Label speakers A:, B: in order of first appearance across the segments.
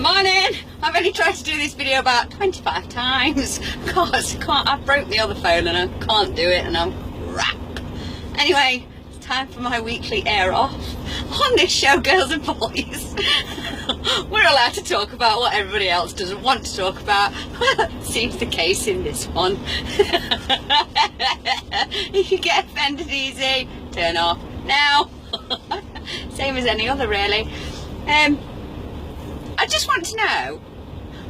A: Morning! I've only tried to do this video about 25 times because I broke the other phone and I can't do it and I'm crap. Anyway, it's time for my weekly air off. On this show, girls and boys, we're allowed to talk about what everybody else doesn't want to talk about. Seems the case in this one. If you get offended easy, turn off now. Same as any other, really. I just want to know,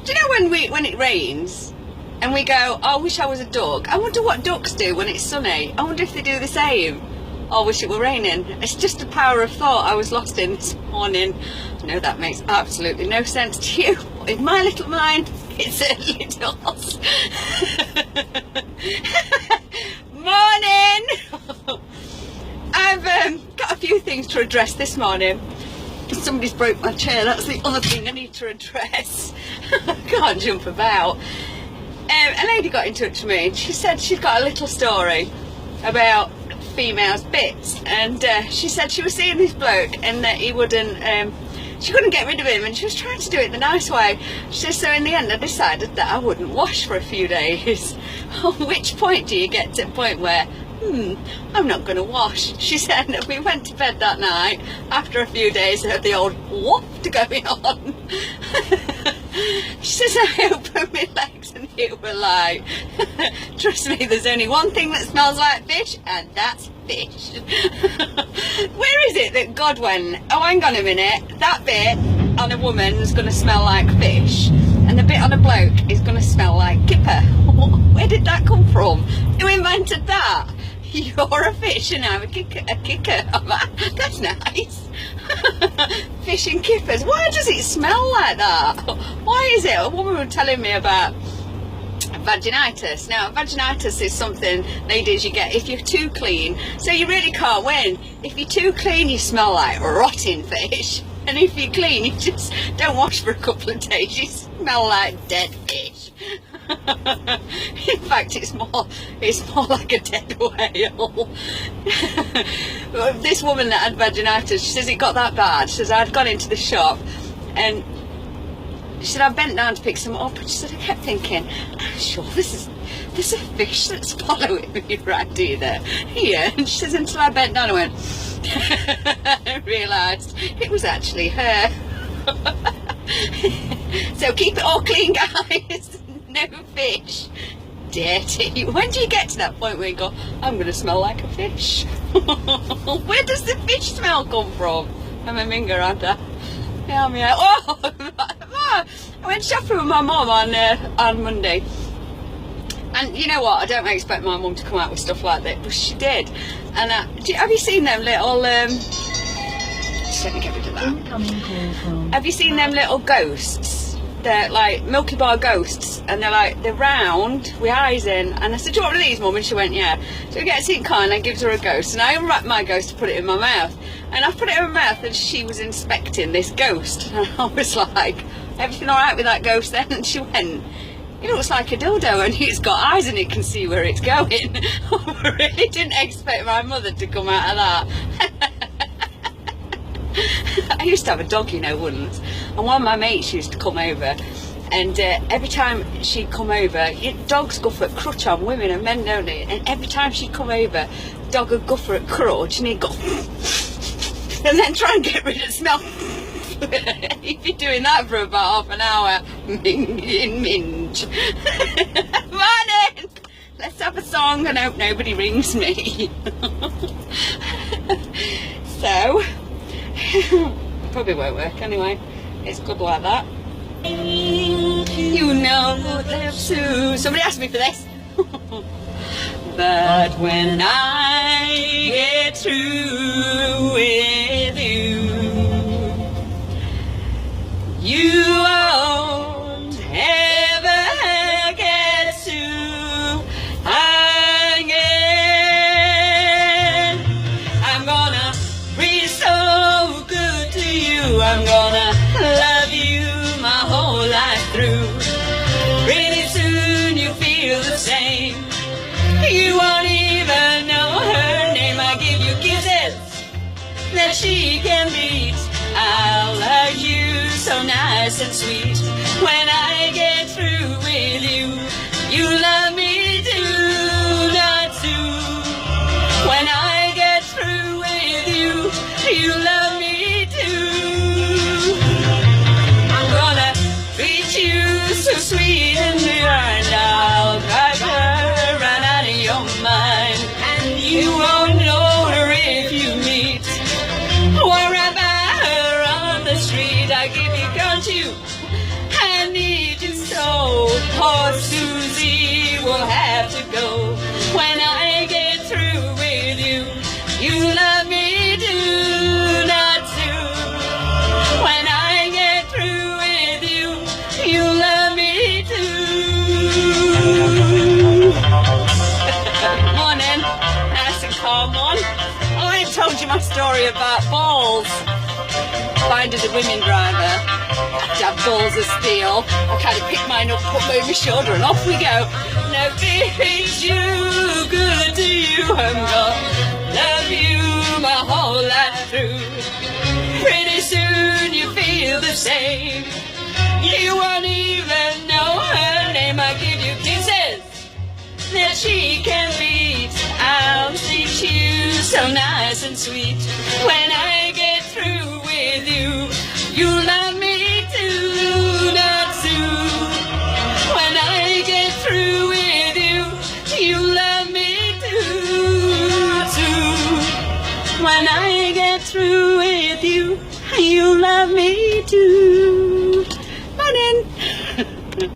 A: do you know when it rains and we go, oh, I wish I was a duck? I wonder what ducks do when it's sunny. I wonder if they do the same. Oh, I wish it were raining. It's just a power of thought I was lost in this morning. I know that makes absolutely no sense to you, but in my little mind, it certainly does. Morning! I've got a few things to address this morning. Somebody's broke my chair, that's the other thing I need to address. I can't jump about. A lady got in touch with me and she said she's got a little story about females' bits, and she said she was seeing this bloke and that he wouldn't, she couldn't get rid of him and she was trying to do it the nice way. She said, so in the end I decided that I wouldn't wash for a few days. At which point do you get to a point where I'm not going to wash? She said that we went to bed that night after a few days of the old waft going on. She says I opened my legs and it were like, trust me, there's only one thing that smells like fish, and that's fish. Where is it that God went, oh hang on a minute, that bit on a woman is going to smell like fish and the bit on a bloke is going to smell like kipper? Where did that come from? Who invented that? You're a fish and I'm a kicker. That's nice. Fish and kippers. Why does it smell like that? Why is it? A woman was telling me about vaginitis. Now, vaginitis is something, ladies, you get if you're too clean. So you really can't win. If you're too clean, you smell like rotting fish. And if you're clean, you just don't wash for a couple of days, you smell like dead fish. In fact, it's more like a dead whale. This woman that had vaginitis, she says it got that bad. She says I'd gone into the shop and she said I bent down to pick some up, and she said I kept thinking, I'm sure there's a fish that's following me right here. And she says until I bent down I went I realised it was actually her. So keep it all clean, guys. No fish. Dirty. When do you get to that point where you go, I'm going to smell like a fish? Where does the fish smell come from? I'm a minger, aren't I? Yeah, I'm here. Oh, I went shopping with my mum on Monday. And you know what? I don't expect my mum to come out with stuff like that, but she did. And have you seen them little? Just let me get rid of that. Have you seen them little ghosts? They're like Milky Bar ghosts, and they're round with eyes in. And I said, do you want one of these, Mum? And she went, yeah. So we get in car and I gives her a ghost, and I unwrapped my ghost to put it in my mouth. And I put it in my mouth, and she was inspecting this ghost. And I was like, everything all right with that ghost then? And she went, it looks like a dildo and it's got eyes and it can see where it's going. I really didn't expect my mother to come out of that. I used to have a dog, you know, once, and one of my mates used to come over, and every time she'd come over, dogs go for a crutch on women and men, don't they? And every time she'd come over, the dog would go for a crutch and he'd go and then try and get rid of the smell. If you're doing that for about half an hour, minge. Morning! Let's have a song and hope nobody rings me. So, probably won't work anyway. It's good like that. You know that's who. Somebody asked me for this. But when I get through with you, you won't ever get to hanging. I'm gonna be so good to you. I'm gonna love you my whole life through. Pretty soon you feel the same. You won't even know her name. I give you kisses that she can beat. I'll hug you so nice and sweet. When I get through with you, you love me too, not too. When I get through with you, you love me too. I'm gonna treat you so sweet and divine. I'll drive her right out of your mind, and you won't know her if you meet. Or about her on the street. I give you, can't you? I need you so. Poor Susie will have to go. When I get through with you, you love me too, not too. When I get through with you, you love me too. Morning, nice and calm one. I told you my story about balls. Finding a women driver to have balls of steel. I kind of pick mine up, put them over my shoulder, and off we go. Now, it's you, good to you, I'm gonna love you my whole life through. Pretty soon you feel the same. You won't even know her name. I give you kisses that she can beat. I'll treat you so nice and sweet. When I get through with you, you love me too, not too. When I get through with you, you love me too, too. When I get through with you, you love me too.